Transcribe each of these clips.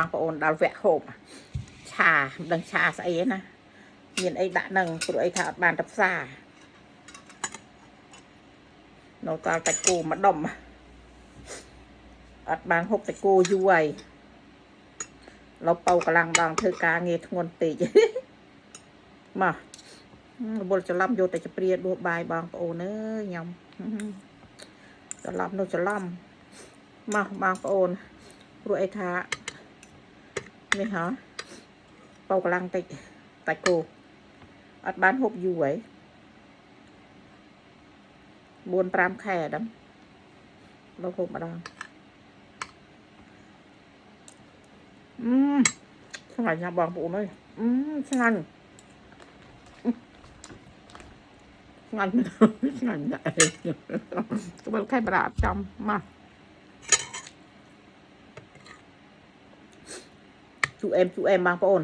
បងប្អូនដល់វគ្គហូបឆាមិនដឹងឆាស្អីណាមានអីដាក់នឹងព្រោះអីថាអត់បានទៅផ្សារនៅតែតែគោម្ដុំអត់បានហូបតែគោយូរហើយលោកប៉ៅកម្លាំងដងធ្វើការងារធ្ងន់ពេកមករវល់ច្រឡំយកតែជព្រាដួសបាយបងប្អូនអើយខ្ញុំច្រឡំនោះច្រឡំមកបងប្អូនព្រោះអីថានេះហ៎ប៉ៅកម្លាំងតិចតែគោអត់បានហូបយូរហើយ4-5 ខែដល់លោកហូបម្ដងឆ្ងាញ់ណាស់បងប្អូនអើយឆ្ងាញ់ឆ្ងាញ់ឆ្ងាញ់ណាស់ក្បលខែប្រាអត់ចំមកជូអែមបងប្អូន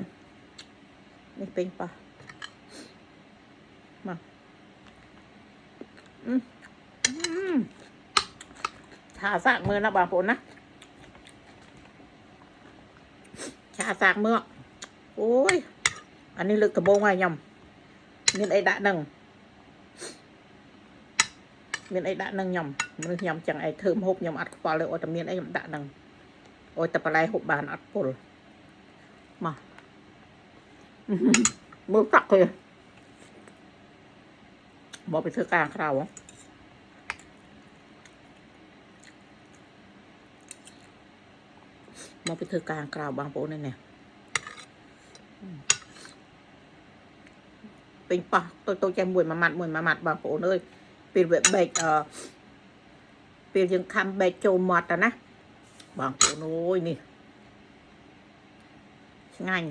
នេះពេញប៉ះមកឆាសាក់មើលណាបងប្អូនណាឆាសាក់មើលអូយអានេះលើកដំបូងហើយខ្ញុំមានអីដាក់នឹងខ្ញុំមនុស្សខ្ញុំចឹងឯងធ្វើម្ហូបខ្ញុំអត់ខ្វល់ទេអូតែមានអីខ្ញុំដាក់នឹងអូតែបន្លែហូបបានអត់ពុលមកមើលកាក់ទេមកไปធ្វើការក្រៅមកไปធ្វើការក្រៅបងប្អូននេះពេញប៉ះទៅចេះមួយមួយម៉ាត់បងប្អូនអើយពេលវាបែកពេលយើងខំបែកចូលមាត់ណាបងប្អូនអើយនេះឆ្ងាញ់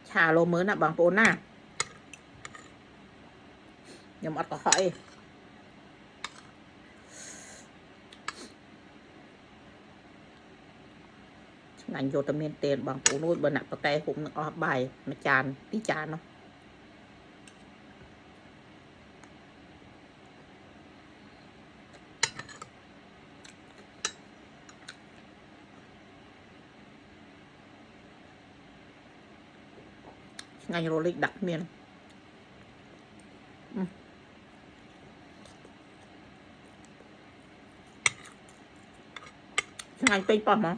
ឆាលោមើលណាបងប្អូនណាខ្ញុំអត់កុហកអីឆ្ងាញ់យកតែមានទេបងប្អូនអើយបើអ្នកប្រកែហុំនឹងអស់បាយមួយចាន2 ចាននោះឆ្ងាញ់រលិចដាក់មានឆ្ងាញ់ពេញប៉ះមក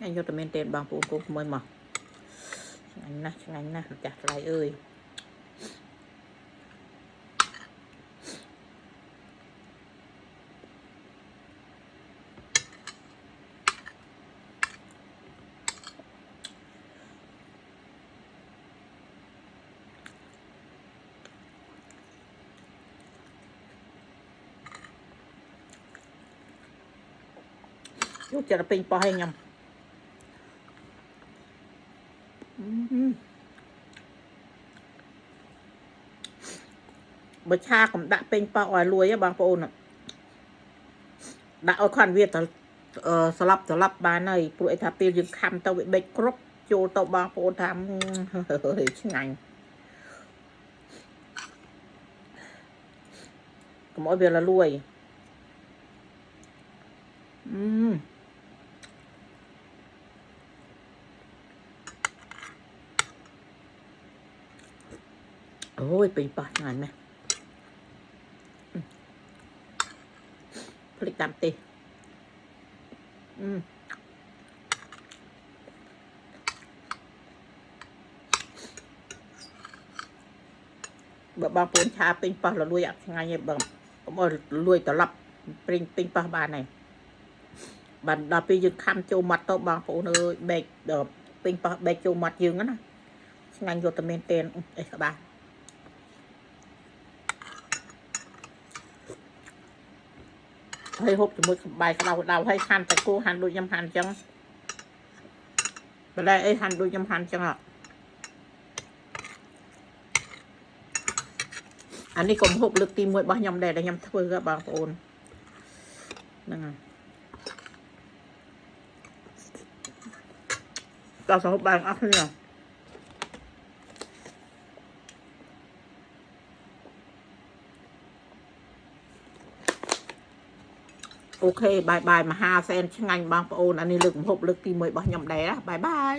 ញយកតែមានទេបងប្អូនគូមួយមកឆ្ងាញ់ណាស់ម្ចាស់ថ្លៃអើយយកចិត្តពេញប៉ោះឲ្យខ្ញុំបើឆាកុំដាក់ពេញប៉ោះឲ្យលួយបងប្អូនដាក់ឲ្យខាន់វាទៅស្លាប់បានហើយព្រោះឯថាពេលយើងខំទៅវាបេចគ្រប់ចូលទៅបងប្អូនថាឆ្ងាញ់កុំឲ្យវាលួយអូយពេញប៉ះឆ្ងាញ់ណាស់ភ្លេចតាមទេបើបងប្អូនឆាពេញប៉ះលួយអត់ឆ្ងាញ់ទេបងកុំឲ្យលួយត្រឡប់ពេញប៉ះបានហើយបានដល់ពេលយើងខំចូលមាត់ទៅបងប្អូនអើយបែកពេញប៉ះបែកចូលមាត់យើងណាឆ្ងាញ់យកតែមែនទេអីក្បាលហើយហូបជាមួយបាយក្តៅហើយហាន់តែគោហាន់ដូចខ្ញុំហាន់អញ្ចឹងបន្លែអីហាន់ដូចខ្ញុំហាន់អញ្ចឹង อันนี้ก็หกลึกตีมวยบ้ายำแดดยำเถื่อบางโอนนั่นไงต่อสองบางอัพเนี่ยโอเคบายบายมา5 เซนช่างไงบางโอนอันนี้ลึกหกลึกตีมวยบ้ายำแดดบายบาย